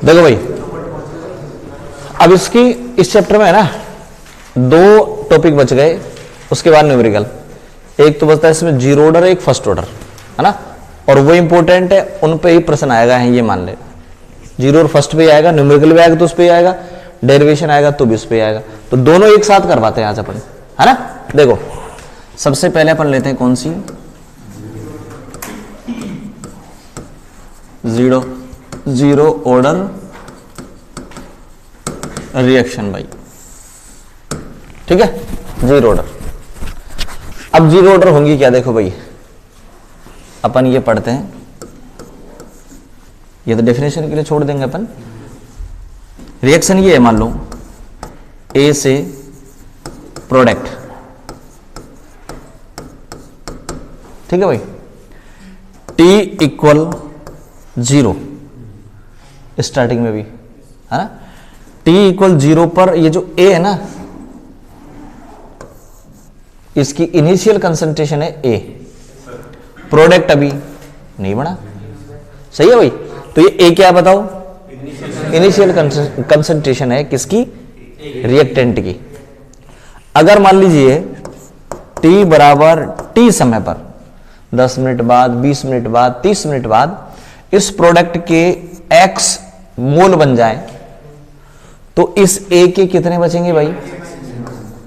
देखो भाई, अब इसकी इस चैप्टर में है ना 2 टॉपिक बच गए, उसके बाद न्यूमेरिकल। एक तो बचता है इसमें जीरो ऑर्डर, एक फर्स्ट ऑर्डर, है ना, और वो इंपॉर्टेंट है, उन पे ही प्रश्न आएगा है, ये मान ले। जीरो और फर्स्ट पे आएगा, न्यूमेरिकल भी आएगा तो उस पे आएगा, डेरिवेशन आएगा तो भी उस पे आएगा, तो दोनों एक साथ करवाते हैं आज अपन, है ना। देखो सबसे पहले अपन लेते हैं कौन सी, जीरो ऑर्डर रिएक्शन भाई, ठीक है, जीरो ऑर्डर। अब जीरो ऑर्डर होंगी क्या, देखो भाई अपन ये पढ़ते हैं, ये तो डेफिनेशन के लिए छोड़ देंगे अपन। रिएक्शन ये है, मान लो ए से प्रोडक्ट, ठीक है भाई, T इक्वल 0 स्टार्टिंग में भी, है ना। T इक्वल 0 पर ये जो A है ना, इसकी इनिशियल कंसंट्रेशन है A, प्रोडक्ट अभी नहीं बना, सही है भाई। तो ये A क्या बताओ, इनिशियल कंसंट्रेशन है किसकी, रिएक्टेंट की। अगर मान लीजिए T बराबर T समय पर 10 मिनट बाद, 20 मिनट बाद, 30 मिनट बाद इस प्रोडक्ट के X मोल बन जाए, तो इस A के कितने बचेंगे भाई,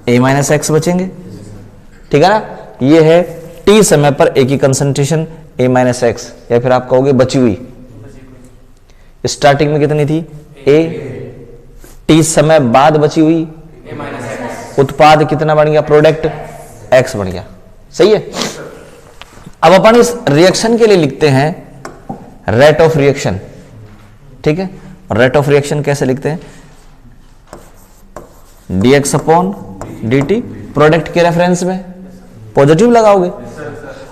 A माइनस एक्स बचेंगे, ठीक है ना। ये है T समय पर A की कंसंट्रेशन A माइनस एक्स, या फिर आप कहोगे बची हुई। स्टार्टिंग में कितनी थी A, T समय बाद बची हुई, उत्पाद कितना बन गया, प्रोडक्ट X बन गया, सही है। अब अपन इस रिएक्शन के लिए लिखते हैं रेट ऑफ रिएक्शन, ठीक है। और रेट ऑफ रिएक्शन कैसे लिखते हैं, dx अपॉन dt, प्रोडक्ट के रेफरेंस में पॉजिटिव लगाओगे,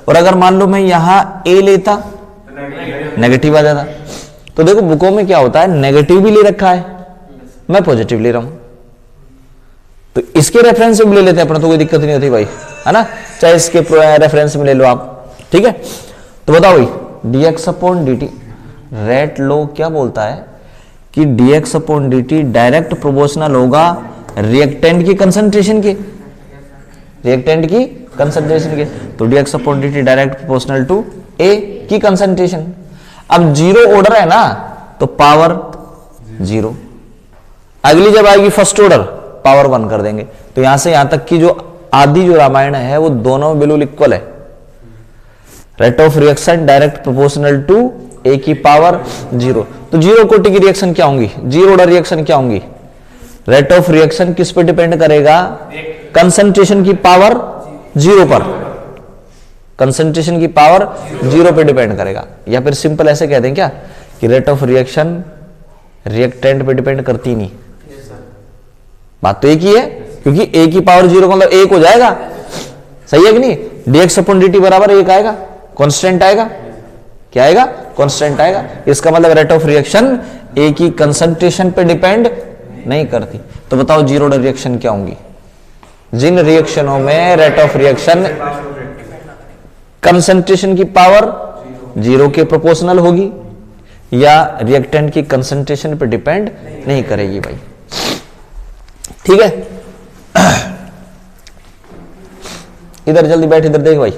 और अगर मान लो मैं यहां A लेता नेगेटिव आ जाता। तो देखो बुकों में क्या होता है, नेगेटिव भी ले रखा है, मैं पॉजिटिव ले रहा हूं, तो इसके रेफरेंस में ले लेते हैं अपना, तो कोई दिक्कत नहीं होती भाई, है ना, चाहे इसके रेफरेंस में ले लो आप, ठीक है। तो बताओ भाई dx upon dt, rate law क्या बोलता है कि dx upon dt direct proportional होगा रिएक्टेंट की कंसंट्रेशन के, रिएक्टेंट की कंसंट्रेशन के, तो dx upon dt direct proportional to A की कंसंट्रेशन। अब जीरो ऑर्डर है ना, तो पावर 0, अगली जब आएगी फर्स्ट ऑर्डर पावर 1 कर देंगे। तो यहां से यहां तक की जो आदि जो रामायण है वो दोनों बिल्कुल इक्वल है। Rate of reaction direct proportional to A की पावर 0। तो जीरो कोटि की रिएक्शन क्या होंगी, जीरो ऑर्डर रिएक्शन क्या होंगी, रेट ऑफ रिएक्शन किस पे डिपेंड करेगा, कंसंट्रेशन की पावर 0 पर, कंसंट्रेशन की पावर 0 पे डिपेंड करेगा। या फिर सिंपल ऐसे कहते हैं क्या कि रेट ऑफ रिएक्शन रिएक्टेंट पे डिपेंड करती नहीं, बात तो एक ही है, क्योंकि A की पावर 0 का मतलब 1 हो जाएगा, सही है कि नहीं। dx अपॉन dt बराबर 1 आएगा, कांस्टेंट आएगा, क्या आएगा, कांस्टेंट आएगा। इसका मतलब रेट ऑफ रिएक्शन A की कंसंट्रेशन पे डिपेंड नहीं करती। तो बताओ जीरो ऑर्डर रिएक्शन क्या होंगी, जिन रिएक्शनों में रेट ऑफ रिएक्शन कंसंट्रेशन की पावर 0 के प्रोपोर्शनल होगी या रिएक्टेंट की कंसंट्रेशन पे डिपेंड नहीं करेगी भाई, ठीक है। इधर जल्दी बैठ, इधर देख भाई,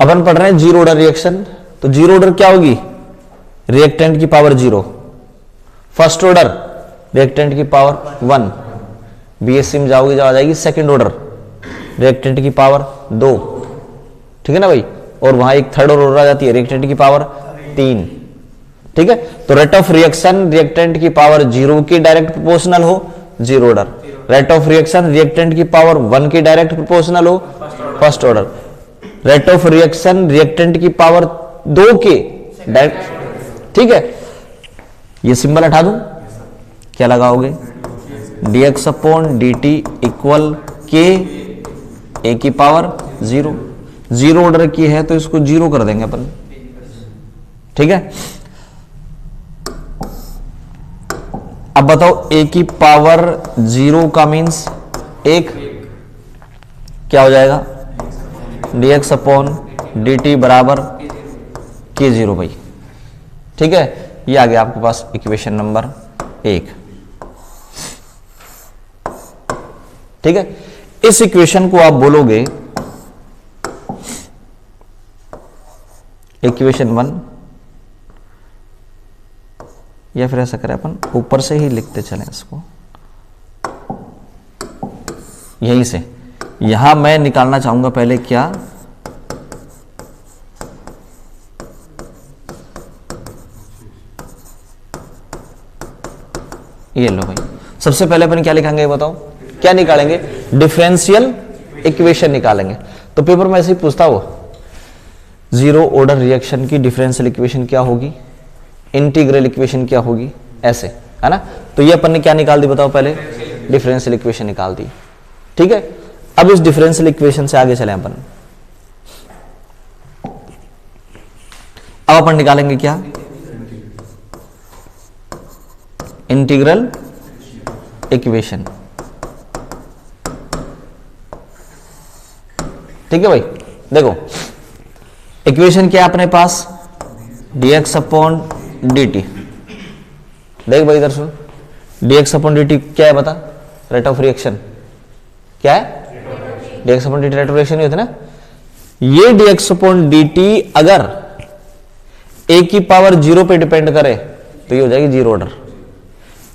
अपन पढ़ रहे हैं जीरो ऑर्डर रिएक्शन। तो जीरो ऑर्डर क्या होगी, रिएक्टेंट की पावर 0, फर्स्ट ऑर्डर रिएक्टेंट की पावर 1, बीएससी में जाओगे जब आ जाएगी सेकंड ऑर्डर रिएक्टेंट की पावर 2, ठीक है ना भाई, और वहां एक थर्ड ऑर्डर आ जाती है रिएक्टेंट की पावर 3, ठीक है। तो रेट ऑफ रिएक्शन रिएक्टेंट की पावर 0 की डायरेक्ट प्रोपोर्शनल हो, zero order. Rate of reaction reactant की पावर 1 की डायरेक्ट प्रोपोर्शनल हो, first order. Rate of reaction reactant की पावर 2 के डायरेक्ट, ठीक है। ये सिंबल हटा दूं, क्या लगाओगे, dx upon dt equal k A की पावर 0, जीरो ऑर्डर की है तो इसको 0 कर देंगे अपन, ठीक है। अब बताओ A की पावर 0 का मीन्स 1, क्या हो जाएगा, dx अपॉन dt बराबर k0 भाई, ठीक है। ये आ गया आपके पास इक्वेशन नंबर 1। ठीक है, इस इक्वेशन को आप बोलोगे इक्वेशन 1, या फिर ऐसा करें अपन ऊपर से ही लिखते चलें इसको, यहीं से। यहां मैं निकालना चाहूंगा पहले क्या, ये लो भाई, सबसे पहले अपन क्या लिखेंगे बताओ, क्या निकालेंगे, डिफरेंशियल इक्वेशन निकालेंगे। तो पेपर में ऐसे ही पूछता हो, जीरो ऑर्डर रिएक्शन की डिफरेंशियल इक्वेशन क्या होगी, इंटीग्रल इक्वेशन क्या होगी, ऐसे है ना। तो ये अपन ने क्या निकाल दी बताओ, पहले डिफरेंशियल इक्वेशन निकाल दी। ठीक है, अब इस डिफरेंशियल इक्वेशन से आगे चले अपन। अब अपन निकालेंगे क्या, इंटीग्रल इक्वेशन। ठीक है भाई, देखो इक्वेशन क्या है अपने पास, dx अपॉन dt। देख भाई इधर सुन, dx अपॉन dt क्या है बता, रेट ऑफ रिएक्शन क्या है, dx upon dt rate of reaction ही होता है ना। ये dx अपॉन dt अगर a की पावर 0 पे डिपेंड करे तो ये हो जाएगी जीरो ऑर्डर,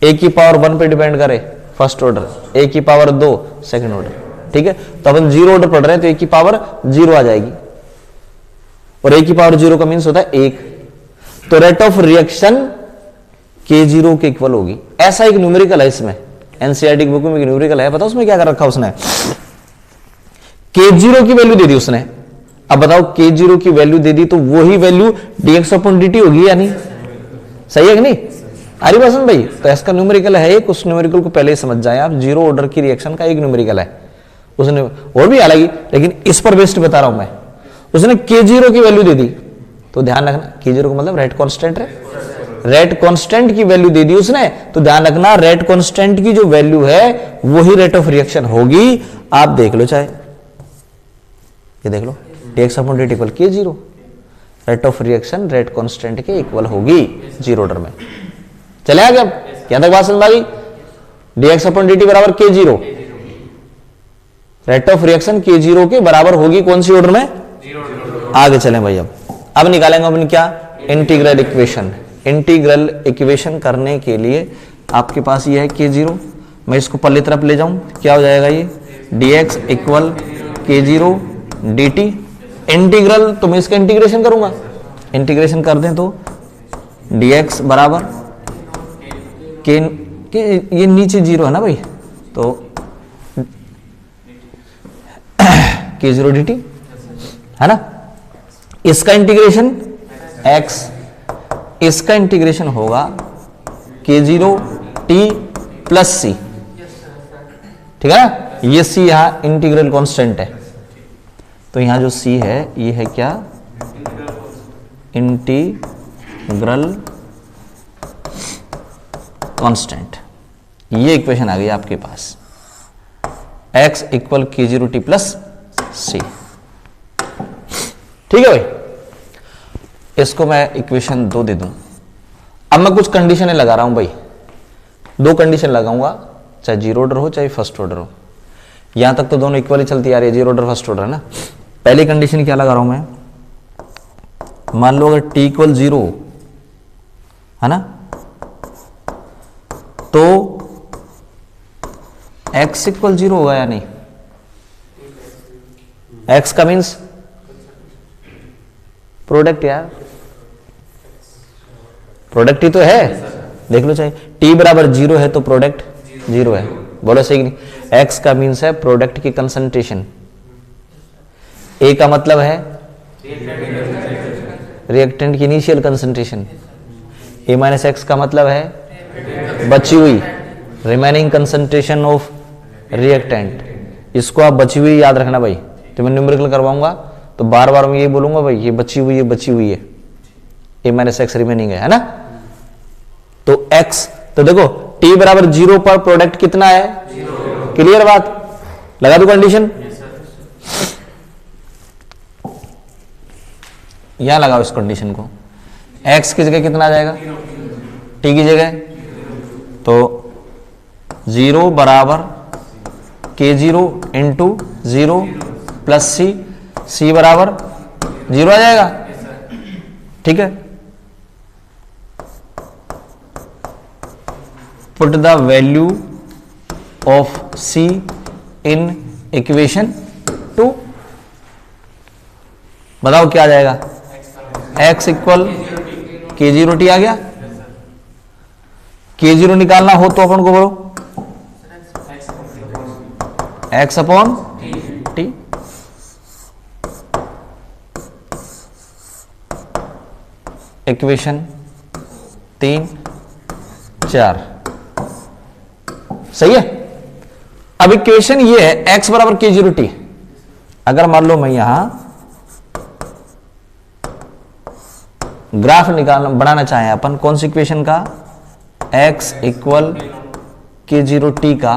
a की पावर 1 पे डिपेंड करे फर्स्ट ऑर्डर, a की पावर 2 सेकंड ऑर्डर। ठीक है, तो अपन जीरो ऑर्डर पढ़ रहे हैं तो a की पावर 0 आ जाएगी, और a की पावर 0 का मीन्स होता है 1। तो रेट ऑफ रिएक्शन K0 के इक्वल होगी। ऐसा एक न्यूमेरिकल है इसमें, एनसीईआरटी की बुक में एक न्यूमेरिकल है, पता उसमें क्या कर रखा उसने, K0 की वैल्यू दे दी उसने। अब बताओ K0 की वैल्यू दे दी तो वही वैल्यू dx अपॉन dt होगी या नहीं, सही है कि नहीं, आ रही पसंद भाई। तो इसका न्यूमेरिकल है एक, उस न्यूमेरिकल को पहले ही समझ जाए आप, जीरो ऑर्डर की रिएक्शन का एक न्यूमेरिकल है, उसने और भी हालांकि, लेकिन इस पर बेस्ड बता रहा हूं मैं। उसने K0 की वैल्यू दे दी, तो ध्यान रखना K0 का मतलब रेट कांस्टेंट है, रेट कांस्टेंट की वैल्यू दे दी उसने, तो ध्यान रखना रेट कांस्टेंट की जो वैल्यू है वही रेट ऑफ रिएक्शन होगी। आप देख लो, चाहे ये देख लो, dx upon dt equal K0, rate of reaction rate constant के इक्वल होगी जीरो ऑर्डर में। चले आगे, अब यहां तक बात समझ आ गई, dx अपॉन dt बराबर K0, rate of reaction K0 के बराबर होगी कौन सी ऑर्डर में, आगे चलें भाई। अब निकालेंगे अपन क्या, इंटीग्रल इक्वेशन। इंटीग्रल इक्वेशन करने के लिए आपके पास ये है K0, मैं इसको पल्ले तरफ ले जाऊं, क्या हो जाएगा ये, dx equal K0 dt। Integral तो मैं इसका इंटीग्रेशन करूंगा, इंटीग्रेशन कर दें तो dx बराबर के ये नीचे 0 है ना भाई, तो K0 dt है ना। इसका इंटीग्रेशन x, इसका इंटीग्रेशन होगा K0 t प्लस सी। ठीक है ना, ये c यहां इंटीग्रल कांस्टेंट है, तो यहां जो c है ये है क्या, इंटीग्रल कांस्टेंट। ये इक्वेशन आ गई आपके पास, x equal K0 t plus C. ठीक है भाई, इसको मैं इक्वेशन 2 दे दूं। अब मैं कुछ कंडीशनें लगा रहा हूं भाई, 2 कंडीशन लगाऊंगा, चाहे जीरो ऑर्डर हो चाहे फर्स्ट ऑर्डर हो। यहां तक तो दोनों इक्वली चलती आ रही है, जीरो ऑर्डर फर्स्ट ऑर्डर है ना। पहली कंडीशन क्या लगा रहा हूं मैं, मान लो अगर t इक्वल 0 है ना, तो x इक्वल 0 होगा या नहीं, x का मीन्स प्रोडक्ट, यार प्रोडक्ट ही तो है, देख लो, चाहे t बराबर 0 है तो प्रोडक्ट 0 है, बोलो सही नहीं। x का मीन्स है प्रोडक्ट की कंसंट्रेशन, a का मतलब है रिएक्टेंट की initial concentration, a minus x का मतलब है बची हुई रिमेनिंग कंसंट्रेशन ऑफ रिएक्टेंट। इसको आप बची हुई याद रखना भाई, तो मैं न्यूमेरिकल करवाऊंगा तो बार बार मैं ये बोलूंगा भाई, ये बची हुई है, बची हुई है, a माइनस एक्स रिमेनिंग है ना। तो x, तो देखो t बराबर 0 पर प्रोडक्ट कितना है, क्लियर बात, लगा दो कंडीशन, यहां लगाओ इस कंडीशन को, x की जगह कितना आ जाएगा टी की जगह, तो 0 बराबर k0 इंटू 0 प्लस सी बराबर 0 आ जाएगा। ठीक है, put the value of c in equation 2, बताओ क्या आ जाएगा। x इक्वल k0t आ गया। k0 निकालना हो तो अपन को बोलो x अपॉन टी। इक्वेशन 3 4 सही है। अब इक्वेशन ये है x बराबर k0t। अगर मान लो मैं यहां ग्राफ निकालना बनाना चाहें अपन कौन सी इक्वेशन का, x इक्वल k0t का,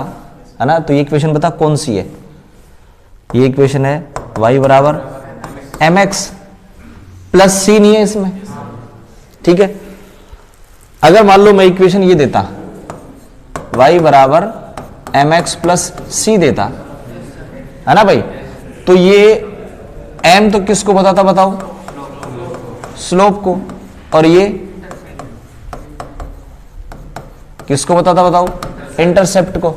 है ना, तो ये इक्वेशन बता कौन सी है। ये इक्वेशन है y बराबर mx प्लस सी नहीं है इसमें। ठीक है, अगर मान लो मैं इक्वेशन ये देता y बराबर mx प्लस सी देता, है ना भाई, तो ये m तो किसको बताता बताओ, स्लोप को, और ये किसको बताता बताओ, इंटरसेप्ट को।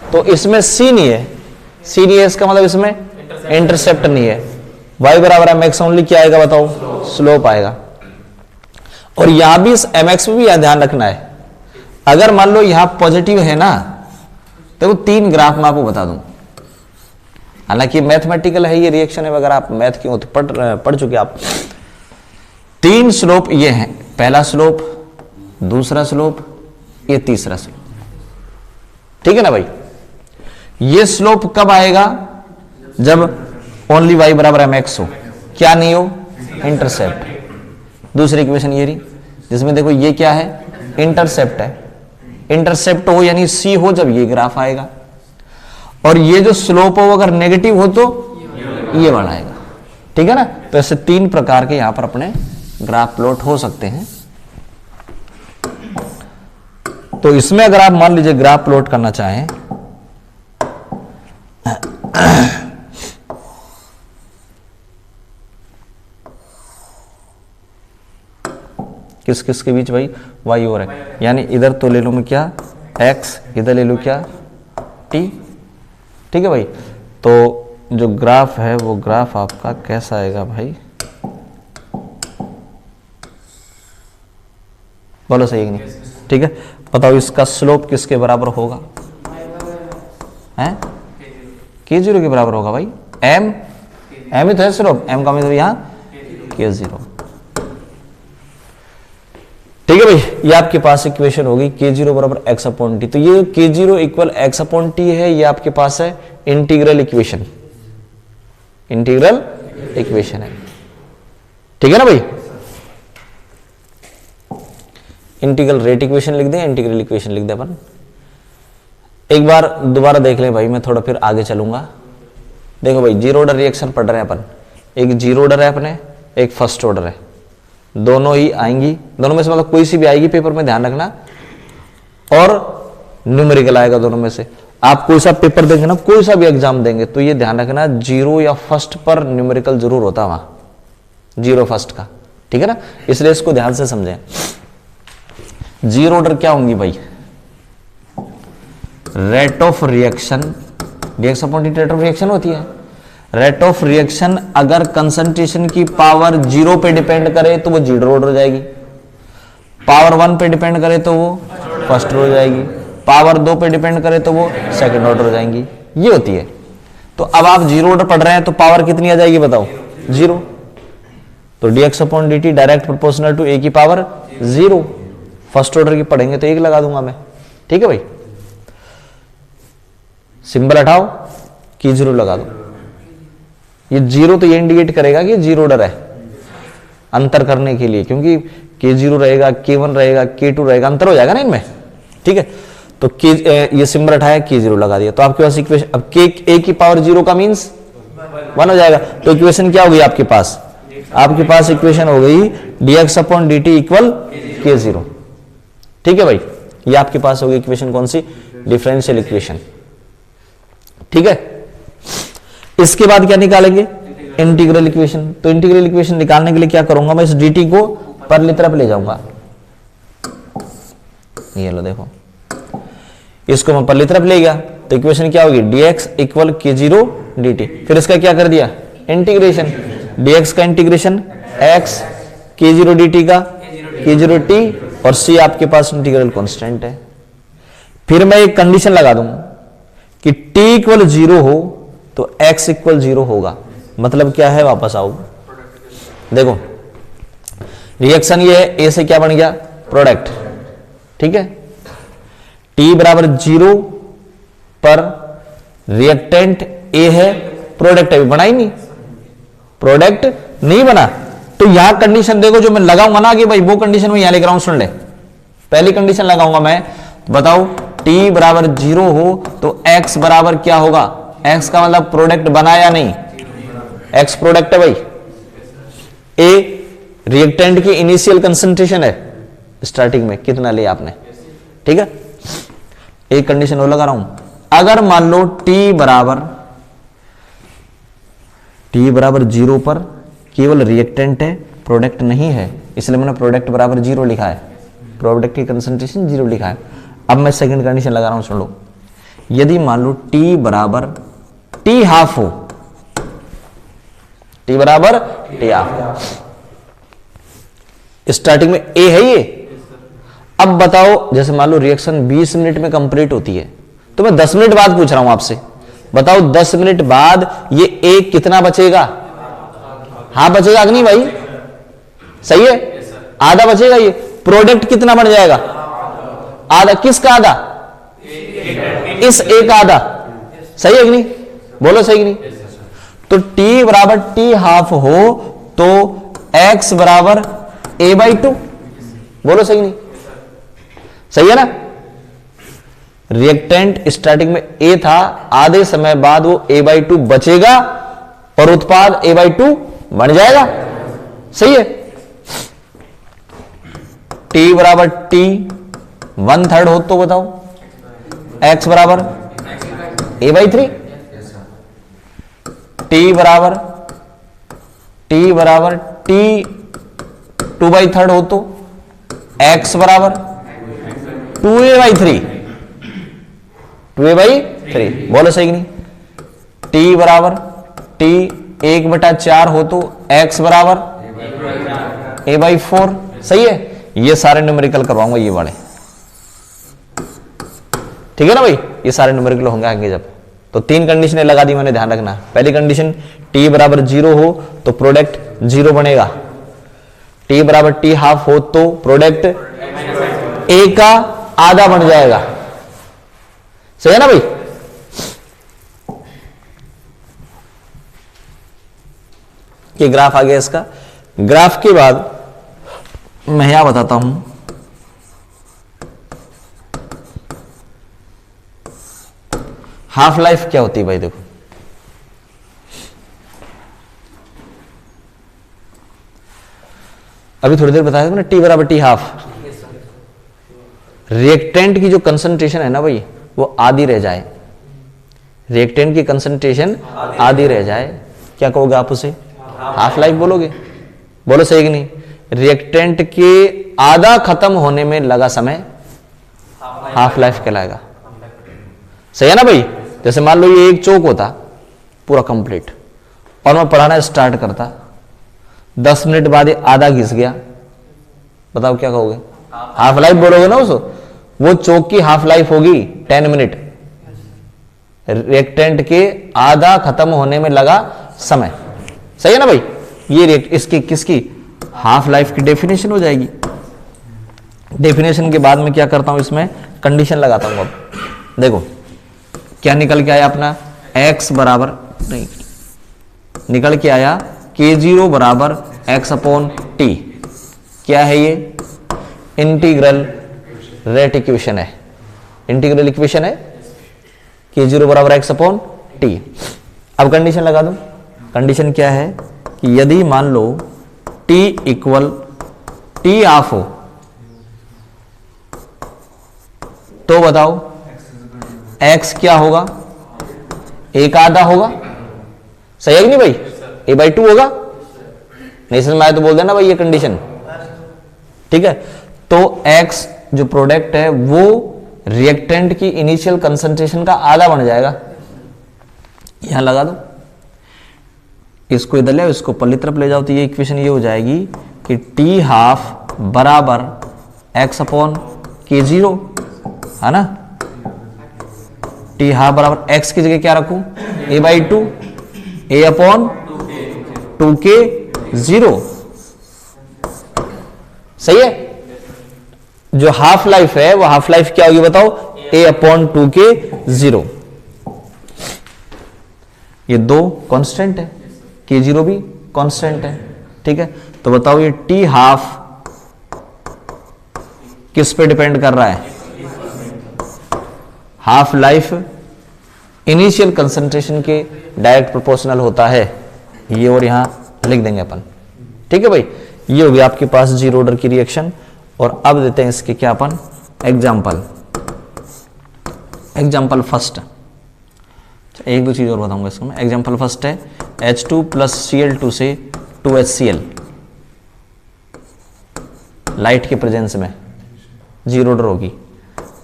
तो इसमें c नहीं है, c नहीं है, इसका मतलब इसमें इंटरसेप्ट नहीं है। y बराबर mx ओनली क्या आएगा बताओ, स्लोप आएगा। और यहां भी इस mx में भी यह ध्यान रखना है, अगर मान लो यहां पॉजिटिव है ना, तो 3 ग्राफ मैं आपको बता दूं, हालांकि मैथमेटिकल है ये रिएक्शन है, अगर आप मैथ की हो तो पढ़ चुके आप। 3 स्लोप ये हैं, पहला स्लोप, दूसरा स्लोप, ये तीसरा स्लोप। ठीक है ना भाई, ये स्लोप कब आएगा, जब ओनली y बराबर mx हो, क्या नहीं हो, इंटरसेप्ट। दूसरी इक्वेशन ये रही, जिसमें देखो ये क्या है, इंटरसेप्ट है। इंटरसेप्ट हो यानी c हो, जब ये ग्राफ आएगा। और ये जो स्लोप हो अगर नेगेटिव हो तो ये वाला आएगा। ठीक है ना, तो ऐसे 3 प्रकार के यहां पर अपने ग्राफ प्लॉट हो सकते हैं। तो इसमें अगर आप मान लीजिए ग्राफ प्लॉट करना चाहें, किस किस के बीच भाई, y और है, यानी इधर तो ले लो मैं क्या x, इधर ले लो क्या t। ठीक है भाई, तो जो ग्राफ है वो ग्राफ आपका कैसा आएगा भाई, बोलो सही है कि नहीं। ठीक है, बताओ इसका स्लोप किसके बराबर होगा, हैं k0 के बराबर होगा भाई, m ही तो है स्लोप, m का मतलब यहां k0। ठीक है भाई, ये आपके पास इक्वेशन होगी k0 बराबर x अपॉन टी। तो ये k0 equal x upon T है, ये आपके पास है इंटीग्रल इक्वेशन, इंटीग्रल इक्वेशन है। ठीक है ना भाई, इंटीग्रल रेट इक्वेशन लिख दें, इंटीग्रल इक्वेशन लिख दें अपन। एक बार दोबारा देख लें भाई, मैं थोड़ा फिर आगे चलूंगा। देखो भाई, जीरो ऑर्डर रिएक्शन पढ़ रहे हैं अपन, एक जीरो ऑर्डर है अपने, एक फर्स्ट ऑर्डर है, दोनों ही आएंगी, दोनों में से मतलब कोई सी भी आएगी पेपर में, ध्यान रखना। और न्यूमेरिकल आएगा दोनों में से। आप कोई सा पेपर देंगे ना, कोई सा भी एग्जाम देंगे, तो ये ध्यान रखना जीरो या फर्स्ट पर न्यूमेरिकल जरूर होता है वहां, जीरो फर्स्ट का। ठीक है ना, इसलिए इसको ध्यान से समझें। जीरो ऑर्डर क्या होंगी भाई, rate of reaction, reaction upon rate of reaction होती है। रेट ऑफ रिएक्शन अगर कंसंट्रेशन की पावर 0 पे डिपेंड करे तो वो जीरो ऑर्डर हो जाएगी, पावर 1 पे डिपेंड करे तो वो फर्स्ट ऑर्डर हो जाएगी, पावर 2 पे डिपेंड करे तो वो सेकंड ऑर्डर हो जाएंगी, ये होती है। तो अब आप जीरो ऑर्डर पढ़ रहे हैं तो पावर कितनी आ जाएगी बताओ, 0। तो dx upon dt direct proportional to a की पावर 0। फर्स्ट ऑर्डर की पढ़ेंगे तो 1 लगा दूंगा मैं। ठीक है भाई, सिंबल हटाओ, की 0 लगा दो। ये 0 तो ये इंडिकेट करेगा कि जीरो ऑर्डर है, अंतर करने के लिए, क्योंकि k0 रहेगा, k1 रहेगा, k2 रहेगा, अंतर हो जाएगा ना इनमें। ठीक है, तो ये सिंबल हटाया, k0 लगा दिया, तो आपके पास इक्वेशन, अब a की पावर 0 का मींस 1 हो जाएगा। तो इक्वेशन क्या हो गई आपके पास, आपके पास इक्वेशन हो गई dx upon dt equal k0। ठीक है भाई, ये आपके पास होगी इक्वेशन कौन सी, डिफरेंशियल इक्वेशन। ठीक है, इसके बाद क्या निकालेंगे, इंटीग्रल इक्वेशन। तो इंटीग्रल इक्वेशन निकालने के लिए क्या करूंगा, मैं इस dt को परली तरफ ले जाऊंगा, ये लो देखो, इसको मैं परली तरफ ले गया तो इक्वेशन क्या होगी, dx इक्वल k0 dt। फिर इसका क्या कर दिया, इंटीग्रेशन, dx का इंटीग्रेशन x, k0 dt का k0 t, और c आपके पास इंटीग्रल कांस्टेंट है। फिर मैं एक कंडीशन लगा दूंगा कि t इक्वल 0 हो तो x इक्वल 0 होगा। मतलब क्या है, वापस आओ देखो, रिएक्शन ये है, a से क्या बन गया, प्रोडक्ट। ठीक है, t बराबर 0 पर रिएक्टेंट a है, प्रोडक्ट अभी बना ही नहीं, प्रोडक्ट नहीं बना। तो यहां कंडीशन देखो जो मैं लगाऊंगा ना कि भाई वो कंडीशन में यहां लेकर आऊं, सुन ले, पहली कंडीशन लगाऊंगा मैं, बताओ t बराबर 0 हो तो x बराबर क्या होगा, x का मतलब प्रोडक्ट बना या नहीं, x प्रोडक्ट है भाई, a रिएक्टेंट की इनिशियल कंसंट्रेशन है, स्टार्टिंग में कितना लिया आपने। ठीक है, एक कंडीशन और लगा रहा हूं, अगर मान लो t बराबर 0 पर केवल रिएक्टेंट है, प्रोडक्ट नहीं है, इसलिए मैंने प्रोडक्ट बराबर 0 लिखा है, प्रोडक्ट की कंसंट्रेशन 0 लिखा है। अब मैं सेकंड कंडीशन लगा रहा हूं, सुन लो, यदि मान लो t बराबर t हाफ हो, t बराबर t हाफ, स्टार्टिंग में a है ये। अब बताओ, जैसे मान लो रिएक्शन 20 मिनट में कंप्लीट होती है, तो मैं 10 मिनट बाद पूछ रहा हूं आपसे, बताओ 10 मिनट बाद ये a कितना बचेगा, हाफ बचेगा कि नहीं भाई, सही है, आधा बचेगा, ये प्रोडक्ट कितना बन जाएगा, आधा, किसका आधा, इस a का आधा, सही है कि नहीं, बोलो सही कि नहीं। तो t बराबर t हाफ हो तो x बराबर a/2, बोलो सही नहीं, सही है ना। रिएक्टेंट स्टार्टिंग में a था, आधे समय बाद वो a/2 बचेगा और उत्पाद a/2 बन जाएगा, सही है। t बराबर t 1/3 हो तो बताओ x बराबर a/3, t बराबर t 2/3 हो तो x बराबर 2a/3, 2a/3, बोलो सही कि नहीं। t बराबर t 1/4 हो तो x बराबर a/4, सही है। ये सारे न्यूमेरिकल करवाऊंगा ये वाले, ठीक है ना भाई, ये सारे न्यूमेरिकल होंगे आगे जब। तो 3 कंडीशनें लगा दी मैंने, ध्यान रखना। पहली कंडीशन t बराबर 0 हो तो प्रोडक्ट 0 बनेगा, t बराबर t हाफ हो तो प्रोडक्ट a का आधा बन जाएगा, सही है ना भाई। ये ग्राफ आ गया इसका। ग्राफ के बाद मैं यहां बताता हूं, हाफ लाइफ क्या होती है भाई। देखो अभी थोड़ी देर बताया था ना, टी बराबर टी हाफ। रिएक्टेंट की जो कंसंट्रेशन है ना भाई, वो आधी रह जाए, रिएक्टेंट की कंसंट्रेशन आधी रह जाए, क्या कहोगे आप उसे, हाफ लाइफ बोलोगे, बोलो सही कि नहीं। रिएक्टेंट के आधा खत्म होने में लगा समय हाफ लाइफ कहलाएगा, सही है ना भाई। जैसे मान लो ये एक चौक होता पूरा कंप्लीट और मैं पढ़ाना स्टार्ट करता, 10 मिनट बाद ये आधा घिस गया, बताओ क्या कहोगे, हाफ लाइफ बोलोगे ना उसको। वो चौक की हाफ लाइफ होगी 10 मिनट, रिएक्टेंट के आधा खत्म होने में लगा समय, सही है ना भाई। ये इसकी किसकी हाफ लाइफ की डेफिनेशन हो जाएगी। डेफिनेशन के बाद में क्या करता हूं, इसमें कंडीशन लगाता हूं। अब देखो क्या निकल के आया अपना, x बराबर नहीं, निकल के आया k0 बराबर x/t। क्या है ये, इंटीग्रल रेट इक्वेशन है, इंटीग्रल इक्वेशन है, k0 बराबर x/t। अब कंडीशन लगा दूं। कंडीशन क्या है कि यदि मान लो t इक्वल t हाफ हो, तो बताओ x क्या होगा, a का आधा होगा, सही है कि नहीं भाई, a/2 होगा, नहीं समझ में आया तो बोल देना भाई ये कंडीशन, ठीक है। तो x जो प्रोडक्ट है वो रिएक्टेंट की इनिशियल कंसंट्रेशन का आधा बन जाएगा, यहां लगा दो, इसको इधर ले इसको पल्ली तरफ ले जाओ, तो ये इक्वेशन ये हो जाएगी कि t हाफ बराबर x अपॉन k0, है ना। t हाफ बराबर x की जगह क्या रखूं, a/2, a अपॉन 2k0, सही है। जो हाफ लाइफ है वो हाफ लाइफ क्या होगी बताओ, a अपॉन 2k0। ये दो कांस्टेंट है, k0 भी कांस्टेंट है, ठीक है। तो बताओ ये t हाफ किस पे डिपेंड कर रहा है, हाफ लाइफ इनिशियल कंसंट्रेशन के डायरेक्ट प्रोपोर्शनल होता है, ये और यहां लिख देंगे अपन, ठीक है भाई। ये हो गया आपके पास जीरो ऑर्डर की रिएक्शन। और अब देते हैं इसके क्या अपन एग्जाम्पल। एग्जाम्पल फर्स्ट, एक दो चीज और बताऊंगा इसको मैं। एग्जाम्पल फर्स्ट है H2 प्लस Cl2 से 2HCl लाइट के प्रेजेंस में जीरो ऑर्डर होगी।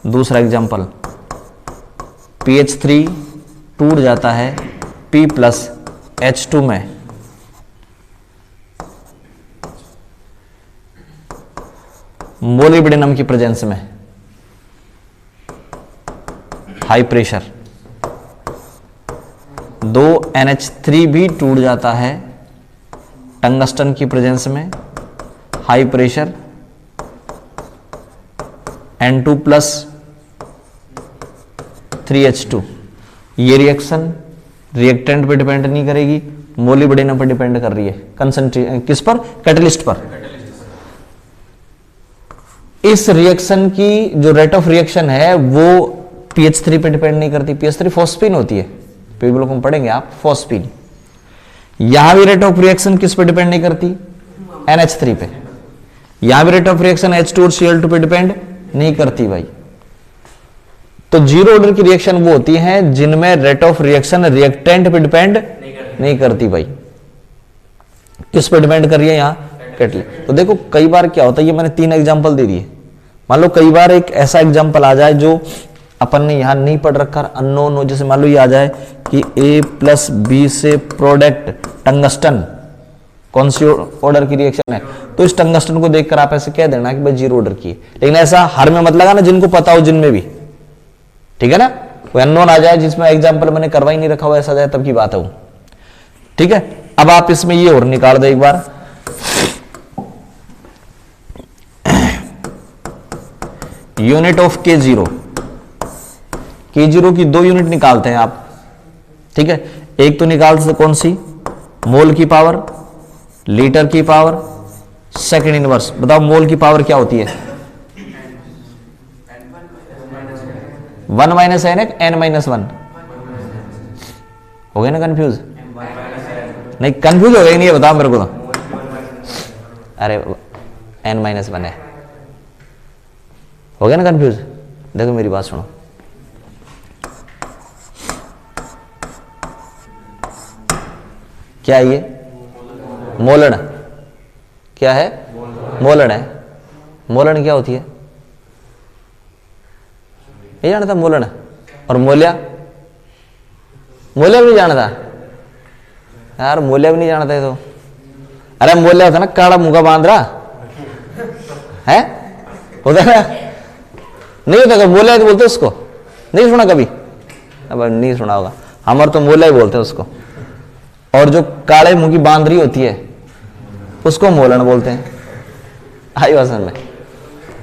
दूसरा एग्जाम्पल PH3 टूट जाता है P प्लस H2 में, मोलिब्डेनम की प्रेजेंस में, हाई प्रेशर। दो NH3 भी टूट जाता है टंगस्टन की प्रेजेंस में, high pressure, N2 plus 3H2। ये रिएक्शन रिएक्टेंट पे डिपेंड नहीं करेगी, मोलिब्डेनम पर डिपेंड कर रही है, कंसंट्रेशन किस पर, कैटलिस्ट पर। इस रिएक्शन की जो रेट ऑफ रिएक्शन है वो PH3 पे डिपेंड नहीं करती, PH3 फॉस्फीन होती है, पी ब्लॉक में पढ़ेंगे आप फॉस्फीन। यहां भी रेट ऑफ रिएक्शन किस पे डिपेंड नहीं करती, NH3 पे। यहां भी रेट ऑफ रिएक्शन H2 और Cl2 पे डिपेंड नहीं करती भाई। तो जीरो ऑर्डर की रिएक्शन वो होती है जिनमें रेट ऑफ रिएक्शन रिएक्टेंट पे डिपेंड नहीं करती भाई। किस पे डिपेंड कर रही है, यहां कैटलिस्ट। तो देखो कई बार क्या होता है, ये मैंने 3 एग्जांपल दे दिए, मान लो कई बार एक ऐसा एग्जांपल आ जाए जो अपन ने यहां नहीं पढ़ रखा, अननोन हो, जैसे मान लो ये आ जाए कि A प्लस B से प्रोडक्ट टंगस्टन, कौन सी ऑर्डर की रिएक्शन है, तो इस टंगस्टन को देखकर आप ऐसे कह देना कि भाई जीरो ऑर्डर की है। लेकिन ऐसा हर में मत लगाना, जिनको पता हो जिनमें भी, ठीक है ना। कोई अननोन आ जाए जिसमें एग्जाम्पल मैंने करवा ही नहीं रखा हुआ, ऐसा जाए तब की बात है वो, ठीक है। अब आप इसमें ये और निकाल दो एक बार, यूनिट ऑफ K0, K0 की 2 यूनिट निकालते हैं आप, ठीक है। एक तो निकाल सकते कौन सी, मोल की पावर, लीटर की पावर, सेकंड इनवर्स। बताओ मोल की पावर क्या होती है, 1 माइनस n है, n माइनस 1 हो गए ना कंफ्यूज, नहीं कंफ्यूज हो गए नहीं, बताओ मेरे को तो, अरे n माइनस 1 है, हो गया ना कंफ्यूज। देखो मेरी बात सुनो, क्या है ये, मोलन, क्या है, मोलन है। मोलन क्या होती है, ये जानता मोलन। और मोलिया, मोलिया भी नहीं जानता यार, मोलिया भी नहीं जानता है तो, अरे मोलिया होता ना काड़ा मुंह का बांध रहा है, होता है ना, नहीं होता कभी, मोलिया तो बोलते उसको, नहीं सुना कभी, अब नहीं सुना होगा, हमारे तो मोलिया ही बोलते हैं उसको। और जो काले मुंह की बांदरी होती है उसको मोलन बोलते हैं, आई वसन में।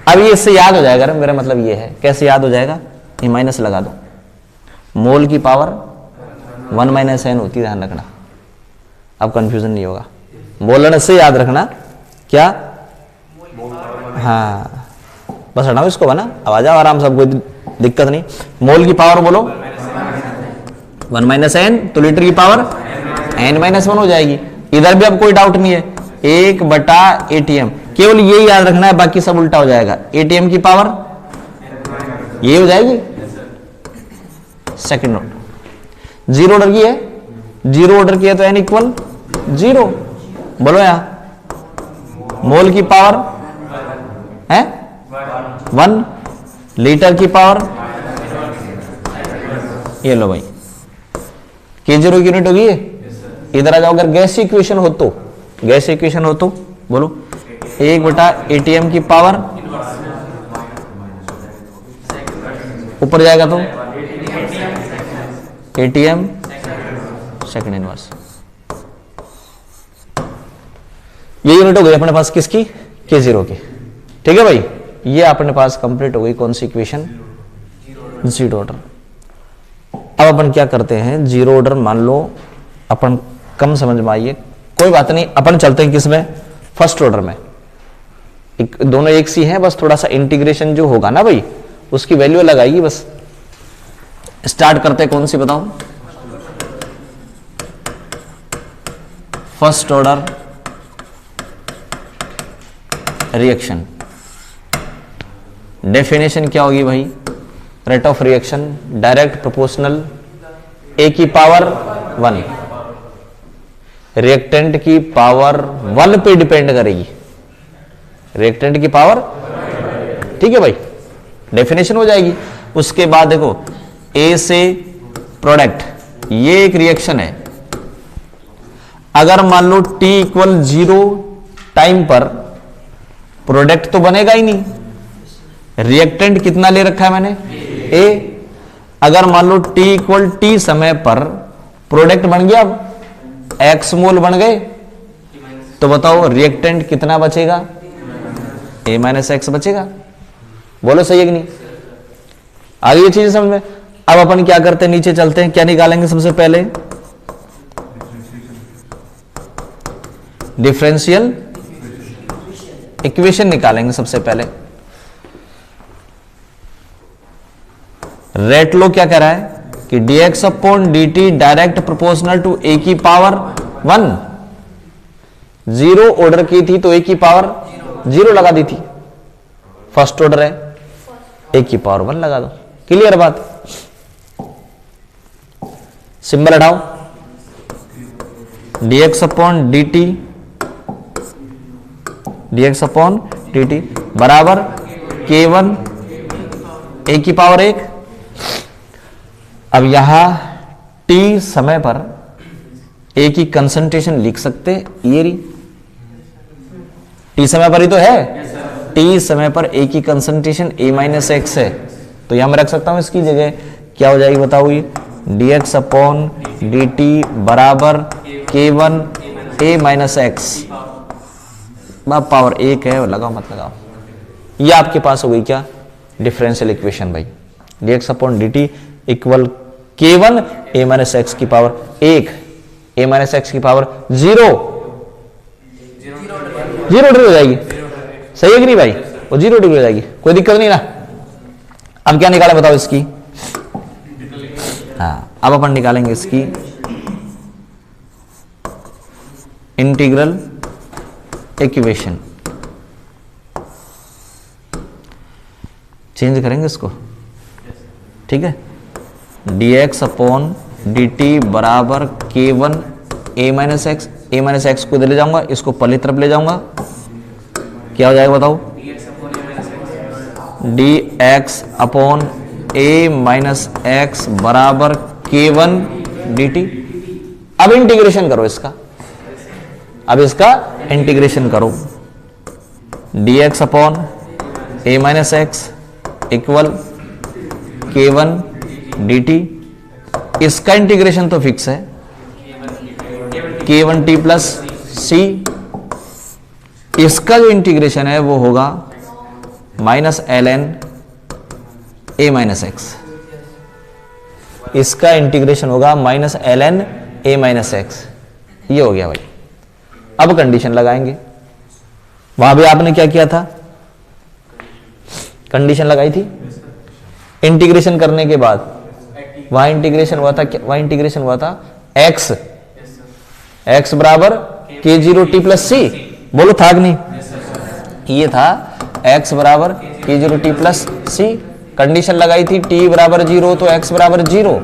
अब ये इससे याद हो जाएगा, मेरा मतलब ये है, कैसे याद हो जाएगा, ये माइनस लगा दो, मोल की पावर 1 माइनस n होती है, ध्यान रखना, अब कंफ्यूजन नहीं होगा। मोलन से याद रखना क्या, हाँ बस हटाओ इसको बना, अब आ जाओ आराम से, कोई दिक्कत नहीं। मोल की पावर बोलो 1 माइनस n, तो लीटर की पावर n माइनस 1 हो जाएगी। इधर भी अब कोई डाउट नहीं है, 1/ATM, केवल ये याद रखना है, बाकी सब उल्टा हो जाएगा। ATM की पावर ये हो जाएगी सेकंड ऑर्डर। जीरो ऑर्डर की है, जीरो ऑर्डर की है तो n इक्वल जीरो। बोलो यहां मोल की पावर है 1, लीटर की पावर, ये लो भाई K0 यूनिट होगी ये। इधर आ जाओ, अगर गैस इक्वेशन हो तो, गैस इक्वेशन हो तो बोलो 1/ATM की पावर, ऊपर जाएगा तो ATM सेकंड इनवर्स। ये यूनिट हो गई अपने पास किसकी, K0 की। ठीक है भाई, ये अपने पास कंप्लीट हो गई कौन सी इक्वेशन, जीरो ऑर्डर। अब अपन क्या करते हैं, जीरो ऑर्डर मान लो अपन कम समझ में आइए, कोई बात नहीं, अपन चलते हैं किसमें, फर्स्ट ऑर्डर में। दोनों एक सी हैं, बस थोड़ा सा इंटीग्रेशन जो होगा ना भाई उसकी वैल्यू लगाएगी बस। स्टार्ट करते हैं कौन सी बताओ, फर्स्ट ऑर्डर रिएक्शन। डेफिनेशन क्या होगी भाई, rate of reaction direct proportional ए की पावर 1, रिएक्टेंट की पावर 1 पे डिपेंड करेगी, रिएक्टेंट की पावर। ठीक है भाई, डेफिनेशन हो जाएगी। उसके बाद देखो ए से प्रोडक्ट, ये एक रिएक्शन है। अगर मान लो t इक्वल 0 टाइम पर प्रोडक्ट तो बनेगा ही नहीं, रिएक्टेंट कितना ले रखा है मैंने A। अगर मान लो t इक्वल t समय पर प्रोडक्ट बन गया, अब x मोल बन गए, तो बताओ रिएक्टेंट कितना बचेगा, A माइनस एक्स बचेगा। बोलो सही है कि नहीं, आ गई ये चीज समझ में। अब अपन क्या करते हैं, नीचे चलते हैं, क्या निकालेंगे सबसे पहले, डिफरेंशियल इक्वेशन निकालेंगे सबसे पहले। रेट लो क्या कह रहा है कि dx upon dt direct proportional to a की पावर 1। जीरो ऑर्डर की थी तो a की पावर 0 लगा दी थी, फर्स्ट ऑर्डर है a की पावर 1 लगा दो। क्लियर बात, सिंबल हटाओ, dx upon dt, dx upon dt बराबर K1 a की पावर 1। अब यहां t समय पर a की कंसंट्रेशन लिख सकते, ये रही t समय पर ही तो है, t समय पर a की कंसंट्रेशन a माइनस एक्स है, तो यहां मैं रख सकता हूं इसकी जगह, क्या हो जाएगी बताओ, ये dx अपॉन dt बराबर K1 a minus x, power 1 है, लगाओ मत लगाओ। ये आपके पास हो गई क्या, डिफरेंशियल इक्वेशन भाई। dx upon dt equal K1 a minus x की पावर 1, a माइनस एक्स की पावर 0, जीरो डिग्री हो जाएगी। सही है कि नहीं भाई, वो 0 डिग्री हो जाएगी, कोई दिक्कत नहीं ना। अब क्या निकाले बताओ इसकी, हाँ अब अपन निकालेंगे इसकी इंटीग्रल इक्वेशन, चेंज करेंगे इसको। ठीक है, dx अपॉन dt बराबर K1 a minus x, a minus x को इधर ले जाऊंगा, इसको पहली तरफ ले जाऊंगा, क्या हो जाएगा बताओ, dx upon a minus x बराबर K1 dt। अब इंटीग्रेशन करो इसका, अब इसका इंटीग्रेशन करो, dx upon a minus x equal K1 dt। इसका इंटीग्रेशन तो फिक्स है, K1t प्लस सी। इसका जो इंटीग्रेशन है वो होगा minus ln a minus x, इसका इंटीग्रेशन होगा minus ln a minus x. ये हो गया भाई। अब कंडीशन लगाएंगे, वहां भी आपने क्या किया था, कंडीशन लगाई थी। इंटीग्रेशन करने के बाद वहां इंटीग्रेशन हुआ था, वहां इंटीग्रेशन हुआ था x बराबर K0t प्लस सी। बोलो था कि नहीं, ये था x बराबर K0t प्लस सी। कंडीशन लगाई थी t बराबर 0 तो x बराबर 0,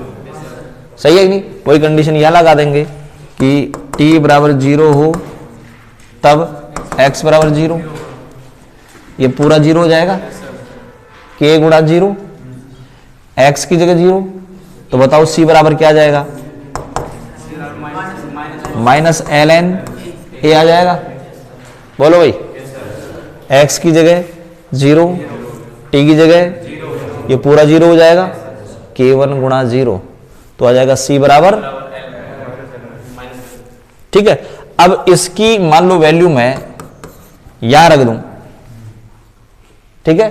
सही है कि नहीं? वही कंडीशन यहां लगा देंगे कि t बराबर 0 हो तब x बराबर 0, ये पूरा 0 हो जाएगा, k गुणा 0, x की जगह 0, तो बताओ c बराबर क्या आ जाएगा? माइनस ln a आ जाएगा। बोलो भाई, x की जगह 0, t की जगह ये पूरा 0 हो जाएगा, k1 गुणा 0, तो आ जाएगा c बराबर, ठीक है। अब इसकी मान लो वैल्यू मैं यहां रख दूं, ठीक है,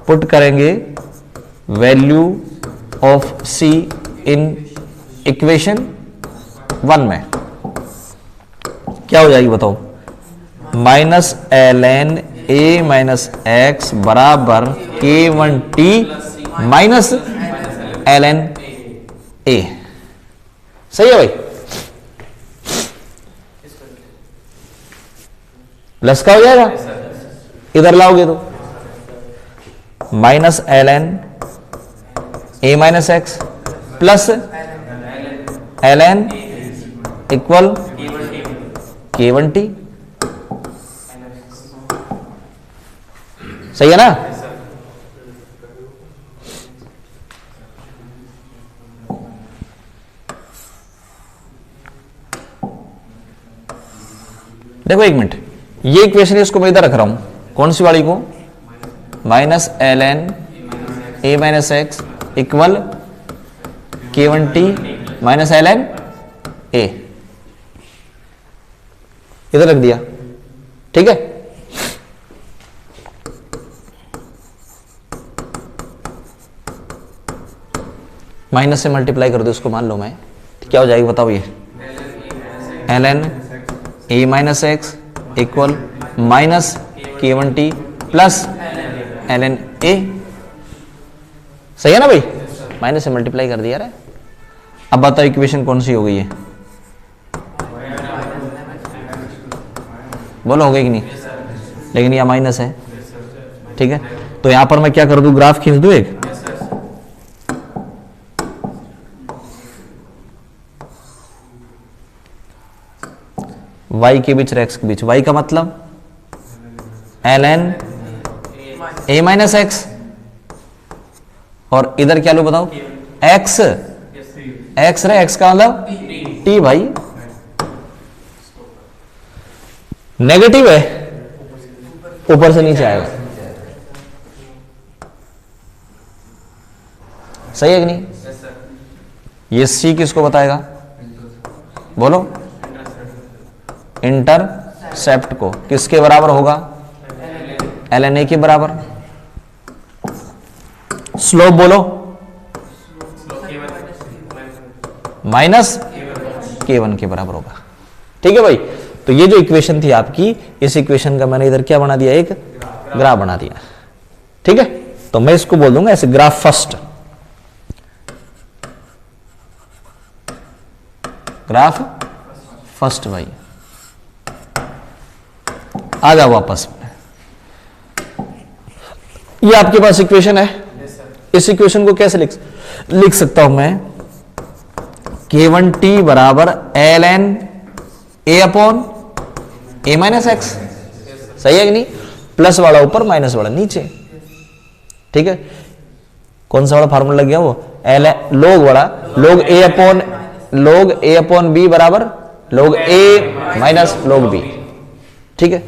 पुट करेंगे value of c in equation 1 में, क्या हो जाएगी बताओ? Minus ln a minus x बराबर k1t माइनस ln a, सही है भाई? प्लस का हो जाएगा, इधर लाओगे तो minus ln a minus x plus ln equal k1t, सही है ना? देखो एक मिनट, ये इक्वेशन इसको मैं इधर रख रहा हूं, कौन सी वाली को? Minus ln a minus x equal k1t minus ln a, इधर रख दिया, ठीक है। माइनस से मल्टीप्लाई कर दो इसको, मान लो मैं, तो क्या हो जाएगी बताओ? ये ln a minus x equal minus k1t plus ln a, सही है ना भाई? माइनस से मल्टीप्लाई कर दिया रे। अब बताओ इक्वेशन कौन सी हो गई है? बोलो हो गई कि नहीं? लेकिन यह माइनस है, ठीक है। तो यहां पर मैं क्या कर दूं? ग्राफ खींच दूं एक, y के बीच x के बीच, y का मतलब ln a माइनस एक्स, और इधर क्या लो बताओ? x, x रे, x का मतलब t भाई, नेगेटिव है, ऊपर से नीचे आएगा, सही है कि नहीं? ये c किसको बताएगा? बोलो, इंटरसेप्ट को। किसके बराबर होगा? ln a के बराबर। स्लोप बोलो, माइनस k1 के बराबर होगा, ठीक है भाई। तो ये जो इक्वेशन थी आपकी, इस इक्वेशन का मैंने इधर क्या बना दिया? एक ग्राफ बना दिया, ठीक है। तो मैं इसको बोल दूंगा ऐसे, ग्राफ फर्स्ट, ग्राफ फर्स्ट भाई। आ जाओ वापस, ये आपके पास इक्वेशन है। इस इक्वेशन को कैसे लिख सकता हूं मैं? k1t बराबर ln a upon a minus x, सही है कि नहीं? प्लस वाला ऊपर, माइनस वाला नीचे, ठीक है। कौन सा वाला फार्मूला लग गया? वो log वाला, log a अपॉन b बराबर log a minus log b, ठीक है।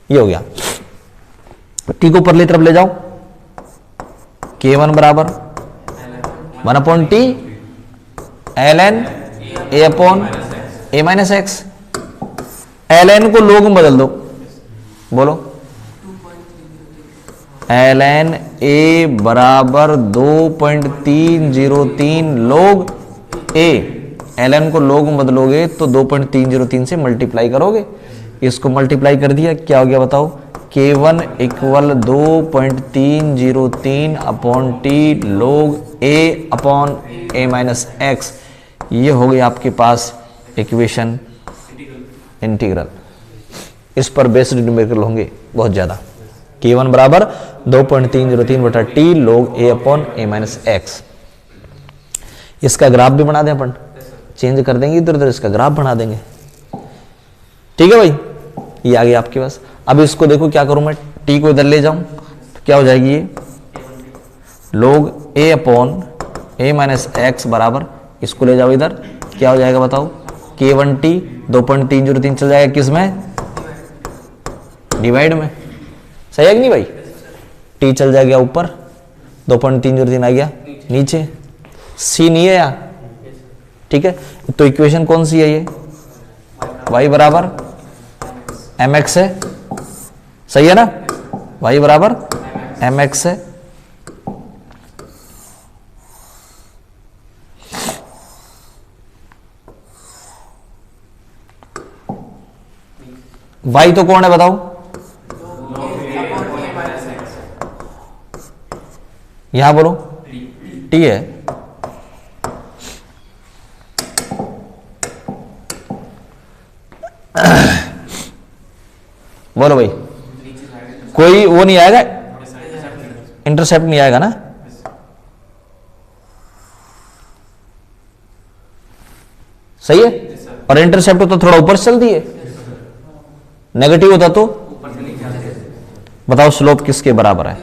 ये हो गया। t को ऊपरली तरफ ले जाओ, k1 बराबर 1 upon t ln a upon a minus x. ln को log में बदल दो, बोलो ln a बराबर 2.303 log a। ln को log में बदलोगे तो 2.303 से मल्टीप्लाई करोगे, इसको मल्टीप्लाई कर दिया, क्या हो गया बताओ? k1 equal 2.303 upon t log a upon a minus x. ये हो गई आपके पास इक्वेशन इंटीग्रल। इस पर बेस्ड न्यूमेरिकल होंगे बहुत ज्यादा, K1 बराबर 2.303 बटा T log A upon A minus x. इसका ग्राफ भी बना दें अपन, चेंज कर देंगे इधर उधर, इसका ग्राफ बना देंगे। ठीक है भाई, ये आ गया आपके पास। अब इसको देखो क्या करूं मैं, टी को इधर ले जाऊं तो क्या हो जाएगी ये log A upon A minus x बराबर, इसको ले जाओ इधर, क्या हो जाएगा बताओ, K1T 2.303 चल जाएगा किस में, डिवाइड में। सही है कि नहीं भाई, टी चल जाएगा ऊपर, 2.303 आ गया नीचे, सी नहीं है यहाँ। ठीक है, तो इक्वेशन कौन सी है ये, y बराबर mx है, सही है ना, y बराबर mx है। y तो कौन है बताओ, यहां बोलो t है। बोलो भाई, कोई वो नहीं आएगा, इंटरसेप्ट नहीं आएगा ना, सही है। और इंटरसेप्ट तो थोड़ा ऊपर से चलती है, नेगेटिव होता तो बताओ स्लोप किसके बराबर है,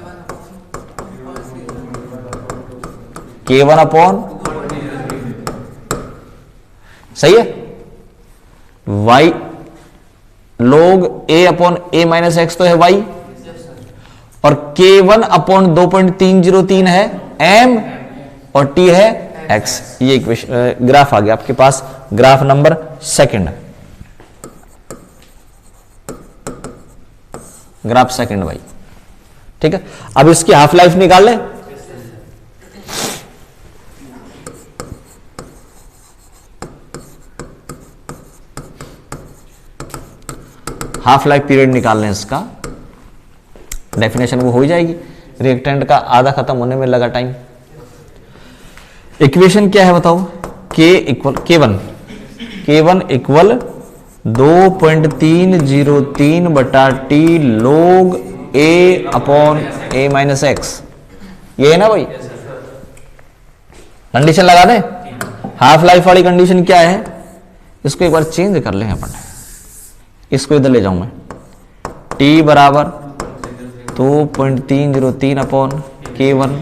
K1 अपॉन, सही है, y log A upon A minus x तो है y, और K1 अपॉन 2.303 है m, और t है x। ये इक्वेशन ग्राफ आ गया आपके पास, graph number second, graph second भाई। ठीक है, अब इसकी हाफ लाइफ निकाल लें। हाफ लाइफ पीरियड निकाल लें इसका, डेफिनेशन वो हो ही जाएगी, रिएक्टेंट का आधा खत्म होने में लगा टाइम। इक्वेशन क्या है बताओ, K1 इक्वल 2.303 बटा T log A upon A minus x, ये है ना भाई, कंडीशन लगा दें। हाफ लाइफ वाली कंडीशन क्या है, इसको एक बार चेंज कर लें अपन, इसको इधर ले जाऊं मैं, t बराबर 2.303 upon K1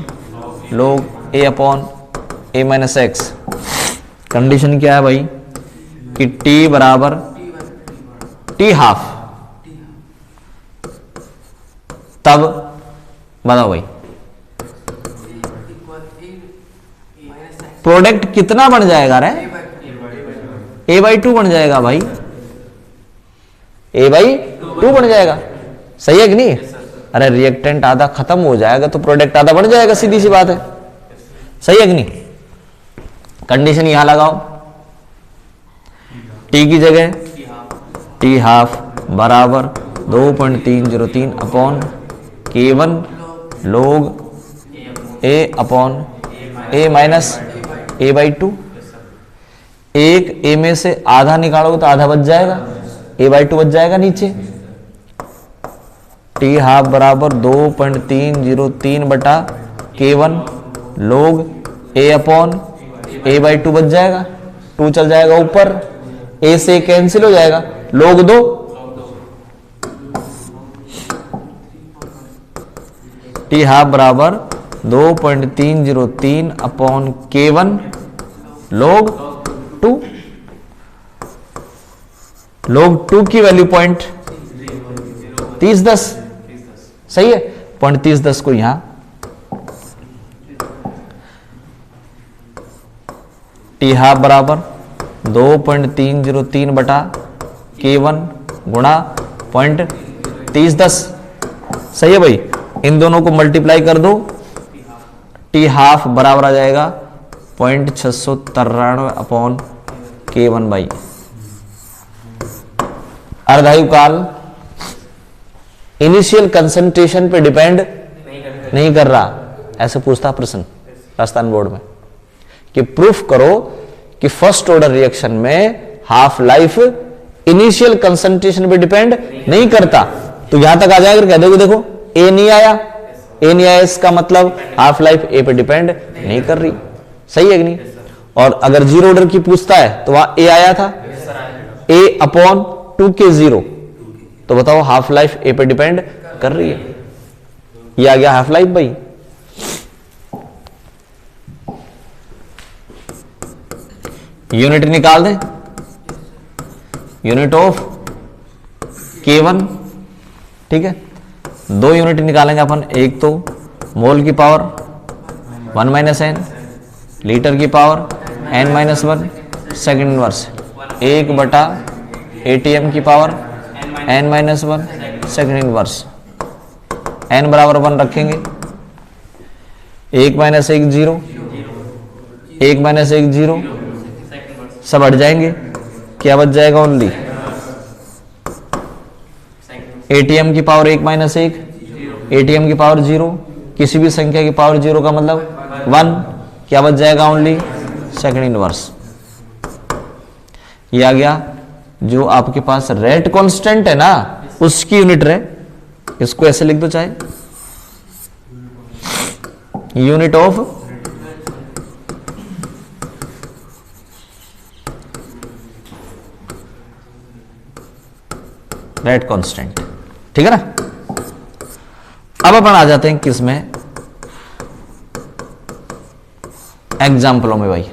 log A upon A minus x. Condition क्या है भाई कि t बराबर t हाफ, तब बताओ भाई प्रोडक्ट कितना बन जाएगा रे, a/2 बन जाएगा भाई, a/2 बन जाएगा, सही है कि नहीं। अरे रिएक्टेंट आधा खत्म हो जाएगा तो प्रोडक्ट आधा बढ़ जाएगा, सीधी सी बात है, सही है कि नहीं। कंडीशन यहां लगाओ, t की जगह t हाफ बराबर 2.303 upon K1 log A upon A minus A/2। एक A में से आधा निकालोगे तो आधा बच जाएगा, A/2 बच जाएगा नीचे, t हाफ बराबर 2.303 बटा K1 log A upon A/2 बच जाएगा, 2 चल जाएगा ऊपर, A से कैंसिल हो जाएगा, log 2 t हाफ बराबर 2.303 अपॉन K1 log 2, log 2 की वैल्यू 0.3010, सही है, 0.3010 को यहां t हाफ बराबर 2.303 बटा K1 गुणा 0.3010, सही है भाई। इन दोनों को मल्टीप्लाई कर दो, t हाफ बराबर आ जाएगा 0.693 अपॉन K1 बाई अर्धायु काल इनिशियल कंसंट्रेशन पे डिपेंड नहीं कर रहा, ऐसे पूछता प्रश्न राजस्थान बोर्ड में कि प्रूफ करो कि फर्स्ट ऑर्डर रिएक्शन में हाफ लाइफ इनिशियल कंसंट्रेशन पे डिपेंड नहीं करता। तो यहां तक आ जाएगा, कह दोगे देखो ए नहीं आया, ए नहीं आया, इसका मतलब हाफ लाइफ ए पे डिपेंड नहीं कर रही, सही है कि नहीं। और अगर जीरो ऑर्डर की पूछता है तो वहां ए आया था, ए अपॉन 2k 0, तो बताओ हाफ लाइफ ए पे डिपेंड कर रही है, ये आ गया हाफ लाइफ भाई। यूनिट निकाल दें, यूनिट ऑफ K1, ठीक है। दो यूनिट निकालेंगे अपन, एक तो मोल की पावर 1 माइनस एन, लीटर की पावर n-1, सेकेंड इनवर्स 1 बटा ATM की power n-1, second inverse, n बराबर 1 रखेंगे, 1 माइनस 1 0, 1 माइनस 1 0, सब हट जाएंगे, क्या बच जाएगा ओनली ATM की पावर 1 माइनस 1, ATM की पावर 0, किसी भी संख्या की पावर 0 का मतलब 1, क्या बच जाएगा ओनली सेकंड इनवर्स। ये आ गया जो आपके पास रेट कांस्टेंट है ना, उसकी यूनिट रहे, इसको ऐसे लिख दो चाहे, यूनिट ऑफ रेट कांस्टेंट, ठीक है ना। अब अपन आ जाते हैं किस में, एग्जाम्पलों में भाई।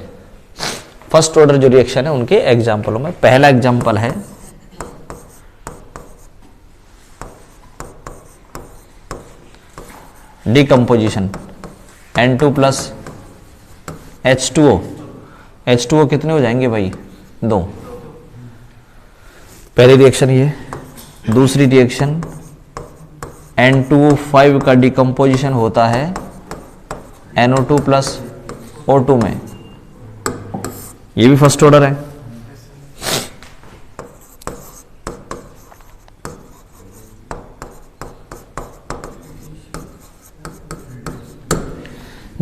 फर्स्ट ऑर्डर जो रिएक्शन है उनके एग्जाम्पलों में, पहला एग्जाम्पल है decomposition N2 plus H2O, H2O कितने हो जाएंगे भाई 2, पहली रिएक्शन ये। दूसरी रिएक्शन N2O5 का डिकम्पोजिशन होता है NO2 प्लस O2 में, ये भी फर्स्ट ऑर्डर है।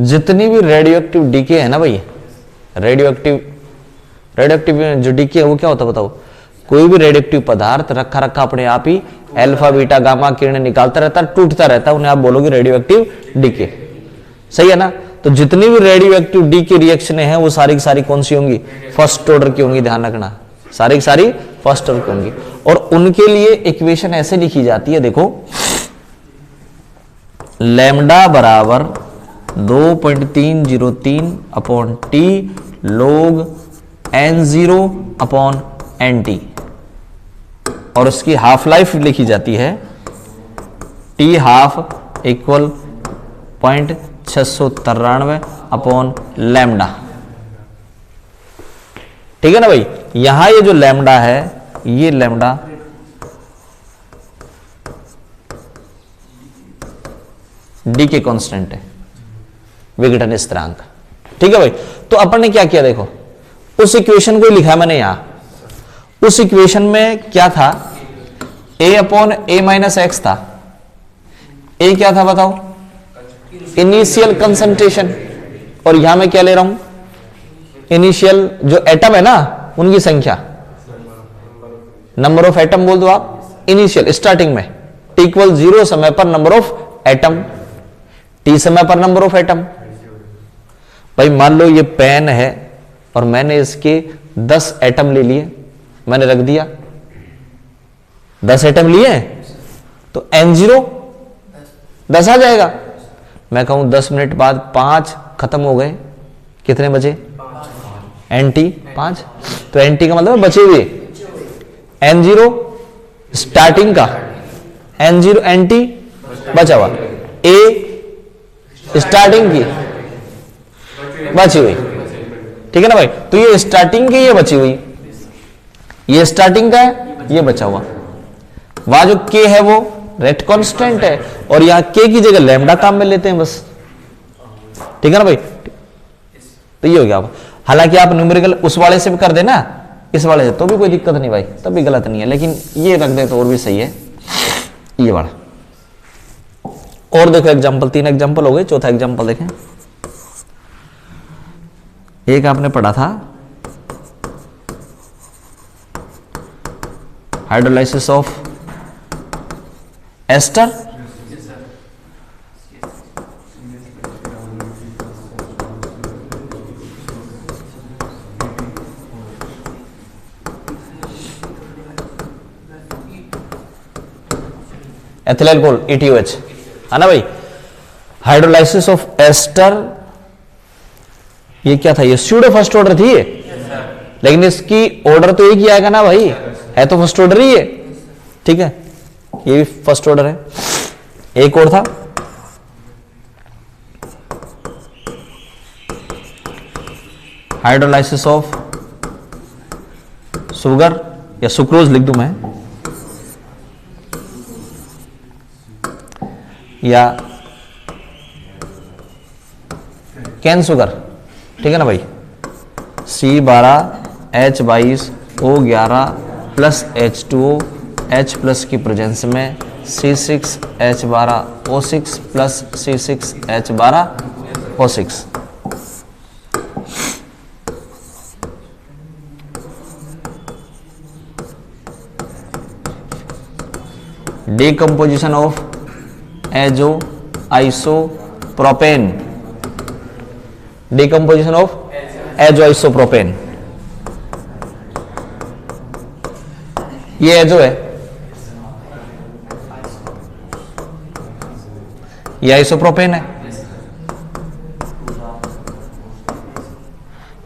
जितनी भी रेडियो एक्टिव डीके है ना भाई, रेडियो एक्टिव जो डीके है वो क्या होता है बताओ, कोई भी रेडियो एक्टिव पदार्थ रखा रखा अपने आप ही अल्फा बीटा गामा किरण निकालता रहता है, टूटता रहता है, उन्हें आप बोलोगे रेडियो एक्टिव डीके, सही है ना। तो जितनी भी रेडियो एक्टिव डीके रिएक्शनें हैं वो सारी की सारी कौन सी होंगी, फर्स्ट ऑर्डर की होंगी, ध्यान रखना, सारी की सारी फर्स्ट ऑर्डर की होंगी। और उनके लिए इक्वेशन ऐसे लिखी जाती है, देखो लैम्डा बराबर 2.303 upon T log n0 upon nt, और उसकी हाफ लाइफ लिखी जाती है T half equal 0.693 upon lambda, ठीक है ना भाई। यहां ये जो लैम्डा है, ये लैम्डा डी के कांस्टेंट है, विघटन स्थिरांक, ठीक है भाई। तो अपन ने क्या किया, देखो उस इक्वेशन को लिखा मैंने यहां, उस इक्वेशन में क्या था, a upon a minus x था, a क्या था बताओ, इनिशियल कंसंट्रेशन, और यहां मैं क्या ले रहा हूं, इनिशियल जो एटम है ना उनकी संख्या, नंबर ऑफ एटम बोल दो आप, इनिशियल स्टार्टिंग में t इक्वल 0 समय पर नंबर ऑफ एटम, t समय पर नंबर ऑफ एटम। भाई मान लो ये पेन है और मैंने इसके 10 एटम ले लिए, मैंने रख दिया, 10 एटम लिए तो n0 10 आ जाएगा। मैं कहूं 10 मिनट बाद 5 खत्म हो गए, कितने बचे, nt 5, तो nt का मतलब बचे हुए, n0 स्टार्टिंग का, n0 nt बचा हुआ, a स्टार्टिंग की बची हुई, ठीक है ना भाई। तो ये स्टार्टिंग की, ये बची हुई, ये स्टार्टिंग का है, ये बचा हुआ, वहां जो k है वो रेट कांस्टेंट है, और यहां k की जगह लैम्डा काम में लेते हैं बस, ठीक है ना भाई। तो ये हो गया। हालांकि आप न्यूमेरिकल उस वाले से भी कर देना, इस वाले से, तो भी कोई दिक्कत नहीं भाई, तब भी गलत नहीं है, लेकिन ये रख दे तो और भी सही है, ये वाला। और देखो एग्जाम्पल, 3 एग्जाम्पल हो गए, चौथा एग्जाम्पल देखें। एक आपने पढ़ा था hydrolysis of ester, ethyl alcohol ETOH, है ना भाई। हाइड्रोलाइसिस ऑफ एस्टर, ये क्या था, ये स्यूडो फर्स्ट ऑर्डर थी ये, लेकिन इसकी ऑर्डर तो एक ही आएगा ना भाई, है तो फर्स्ट ऑर्डर ही है, ठीक है, ये भी फर्स्ट ऑर्डर है। एक और था हाइड्रोलाइसिस ऑफ शुगर या सुक्रोज लिख दूं मैं, या कैन शुगर, ठीक है ना भाई। C12H22O11 plus H2O H plus की प्रेजेंस में C6H12O6 plus C6H12O6। Decomposition of azo isopropene, decomposition of azo isopropene, ये एजो है, ये आइसोप्रोपेन है,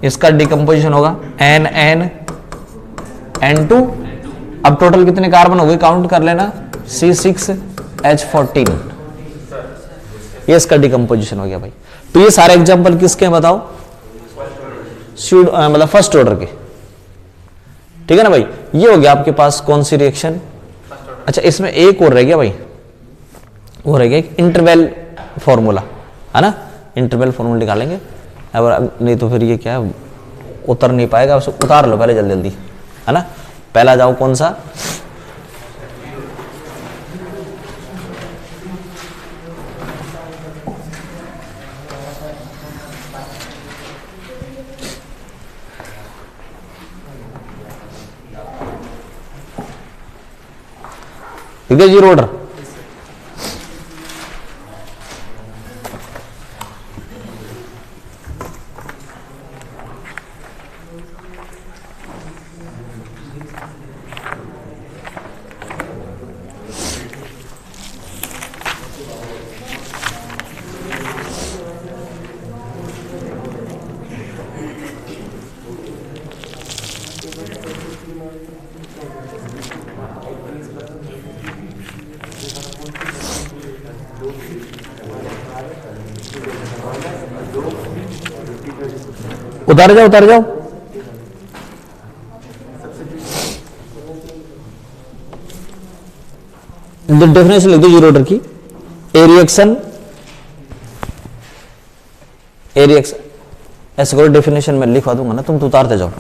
इसका डिकम्पोजिशन होगा NN2। अब टोटल कितने कार्बन हो गए काउंट कर लेना, C6H14, ये इसका डिकम्पोजिशन हो गया भाई। तो ये सारे एग्जांपल किसके हैं बताओ, मतलब फर्स्ट ऑर्डर के, ठीक है ना भाई। ये हो गया आपके पास कौन सी रिएक्शन। अच्छा इसमें एक और रह गया भाई, वो रह गया एक इंटरवल फॉर्मूला, है ना, इंटरवल फॉर्मूला निकालेंगे, अब नहीं तो फिर ये क्या है, उतर नहीं पाएगा, उसको उतार लो पहले जल्दी जल्दी, है ना। पहला जाओ कौन सा, जीरो ऑर्डर, उतार जाओ उतार जाओ। डेफिनेशन लिख दो जीरो ऑर्डर की, ए रिएक्शन ऐसे करो, डेफिनेशन में लिखवा दूंगा ना, तुम तो उतारते जाओ।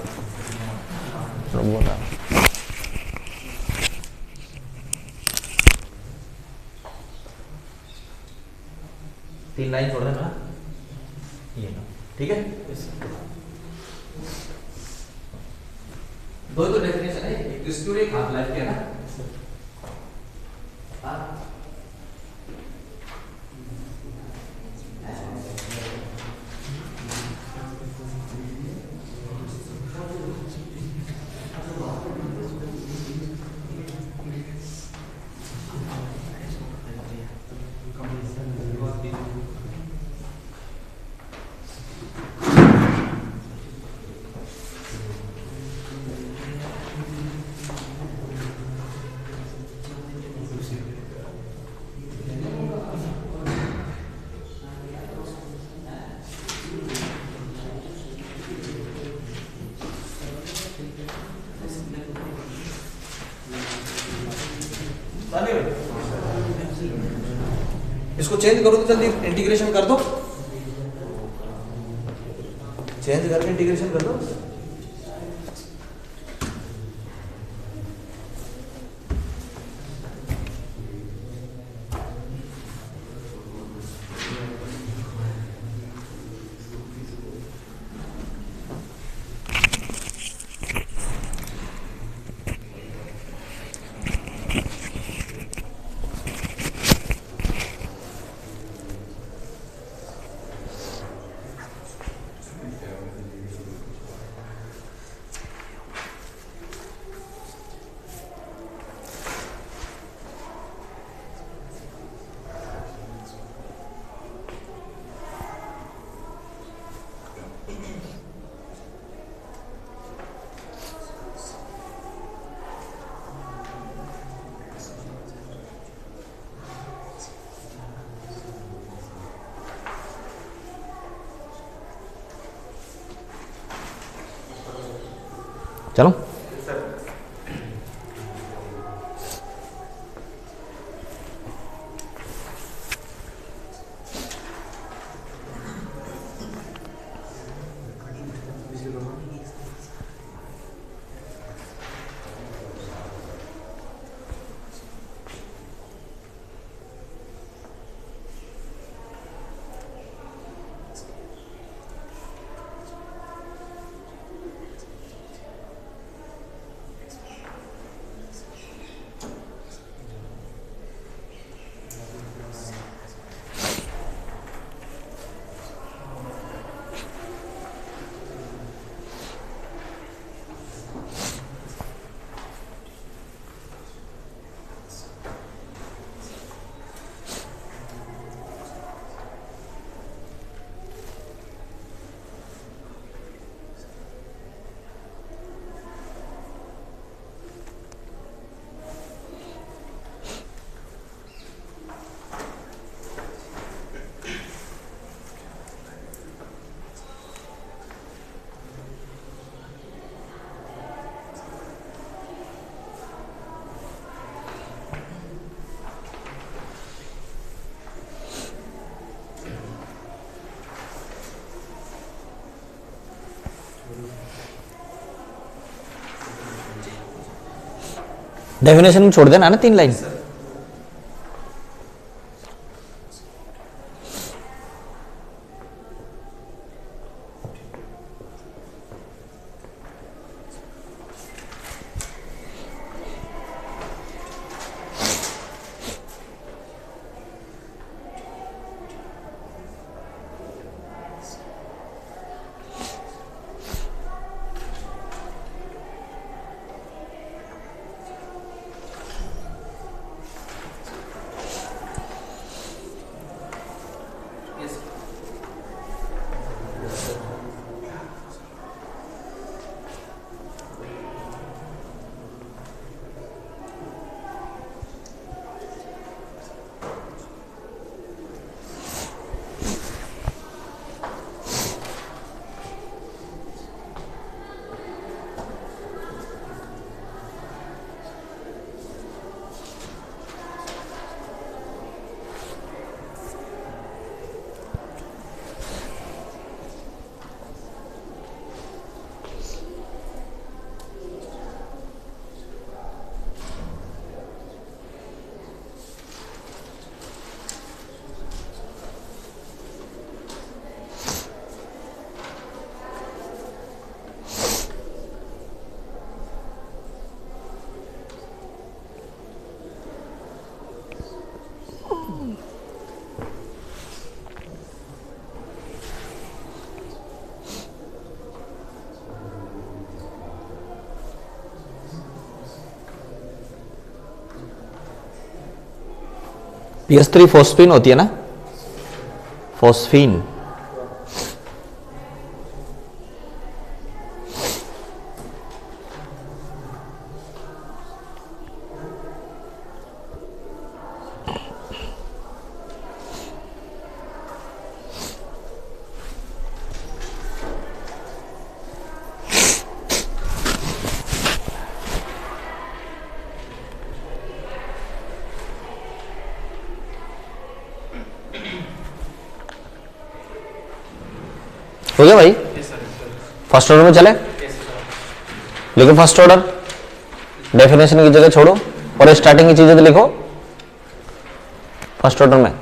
तीन लाइन छोड़ देना, ये ठीक है। दो तो डेफिनेशन है, एक इसकी और एक हाफ लाइफ के, है ना। इसको चेंज करो तो जल्दी इंटीग्रेशन कर दो, चेंज करके इंटीग्रेशन कर दो। चलो डेफिनेशन में छोड़ देना ना 3 लाइन। PS3 फोस्फीन होती है ना, फोस्फीन। हो गया भाई? फर्स्ट ऑर्डर में चले, लिखो फर्स्ट ऑर्डर, डेफिनेशन की जगह छोड़ो और स्टार्टिंग की चीजें तो लिखो फर्स्ट ऑर्डर में।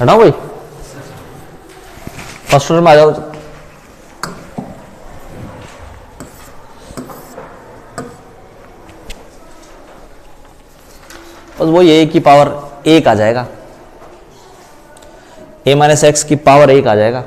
हटाओ भाई, फर्स्ट ऑर्डर में आ जाओ। बस वो ए की पावर 1 आ जाएगा, a माइनस एक्स की पावर 1 आ जाएगा।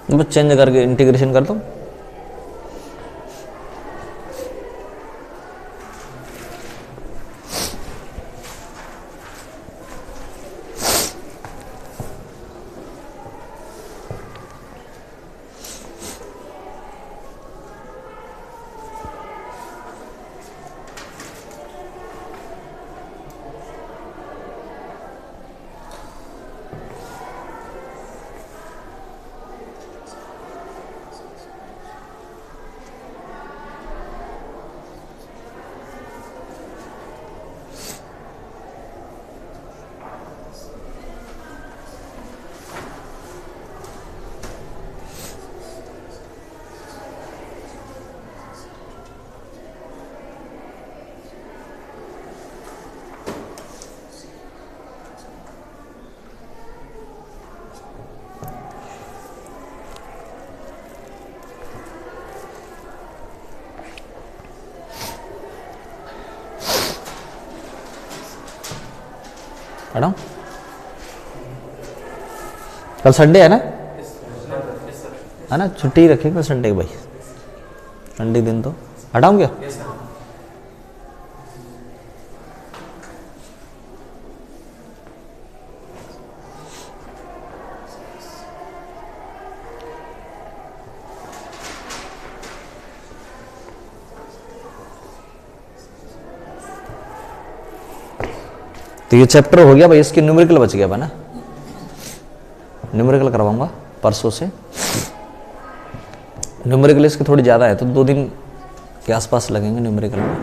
बस चेंज करके इंटीग्रेशन कर दो। पढ़ाऊं? कल संडे है ना? है ना, छुट्टी रखेंगे कल संडे की भाई, संडे दिन तो हटाऊं क्या? तो ये चैप्टर हो गया भाई, इसकी न्यूमेरिकल बच गया ना, न्यूमेरिकल करवाऊंगा परसों से। न्यूमेरिकल इसकी थोड़ी ज़्यादा है तो 2 दिन के आसपास लगेंगे न्यूमेरिकल में।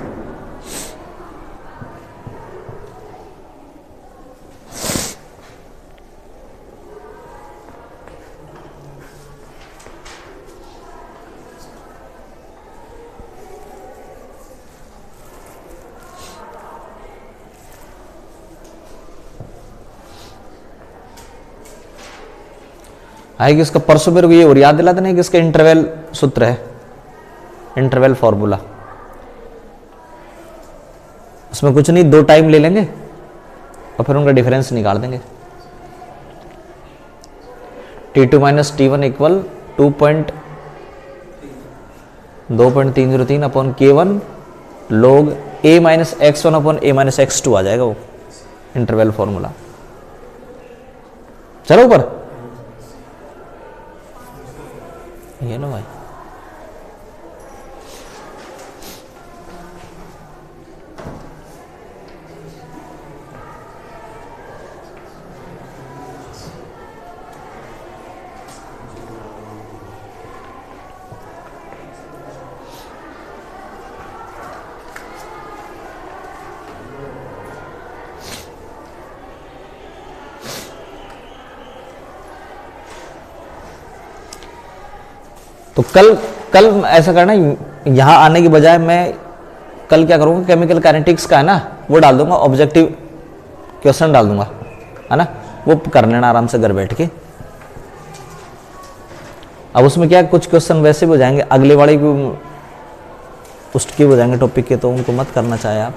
आएगी इसका परसों मेरे को ये और याद दिलाते नहीं कि इसका इंटरवल सूत्र है, इंटरवल फॉर्मूला। उसमें कुछ नहीं, 2 टाइम ले लेंगे और फिर उनका डिफरेंस निकाल देंगे। T2 minus T1 equal 2.303 upon K1 log A minus X1 upon A minus X2 आ जाएगा वो इंटरवल फॉर्मूला। चलो ऊपर ये लो भाई, तो कल ऐसा करना, यहां आने की बजाय मैं कल क्या करूंगा, केमिकल काइनेटिक्स का है ना वो डाल दूंगा, ऑब्जेक्टिव क्वेश्चन डाल दूंगा, है ना, वो कर लेना आराम से घर बैठ के। अब उसमें क्या कुछ क्वेश्चन वैसे भी हो जाएंगे, अगले वाले की उसके हो जाएंगे टॉपिक के, तो उनको मत करना चाहे आप।